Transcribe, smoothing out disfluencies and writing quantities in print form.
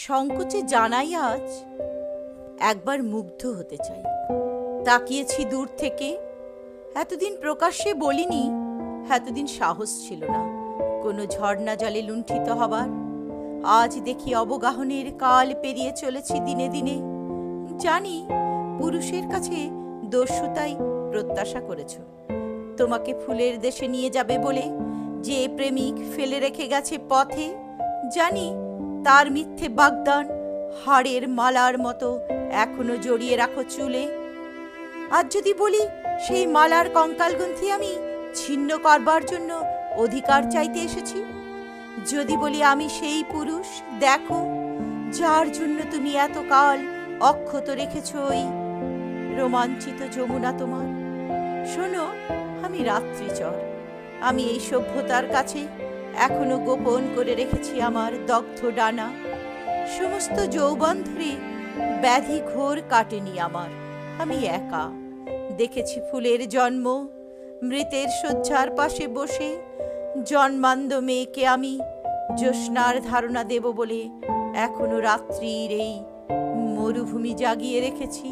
সংকোচে জানাই আজ একবার মুগ্ধ হতে চাই। তাকিয়েছি দূর থেকে, এতদিন প্রকাশ্যে বলিনি, এতদিন সাহস ছিল না কোনো ঝর্ণা জলে লুণ্ঠিত হবার। আজ দেখি অবগাহনের কাল পেরিয়ে চলেছি দিনে দিনে। জানি পুরুষের কাছে দস্যুতাই প্রত্যাশা করেছ, তোমাকে ফুলের দেশে নিয়ে যাবে বলে যে প্রেমিক ফেলে রেখে গেছে পথে। জানি তার মিথ্যে বাগদান হাড়ের মালার মতো এখনো জড়িয়ে রাখো চুলে। আজ যদি বলি সেই মালার কঙ্কালগ্রন্থি আমি ছিন্ন করবার জন্য অধিকার চাইতে এসেছি, যদি বলি আমি সেই পুরুষ দেখো যার জন্য তুমি এতকাল অক্ষত রেখেছ ওই রোমাঞ্চিত যমুনা তোমার। শোনো, আমি রাত্রিচর, আমি এই সভ্যতার কাছে এখনো গোপন করে রেখেছি আমার দগ্ধ ডানা। সমস্ত যৌবন ধরে ব্যাধি ঘোর কাটেনি আমার, আমি একা দেখেছি ফুলের জন্ম, মৃতের শয্যার পাশে বসে জন্মান্ধ মেয়েকে আমি জ্যোৎস্নার ধারণা দেব বলে এখনো রাত্রির এই মরুভূমি জাগিয়ে রেখেছি।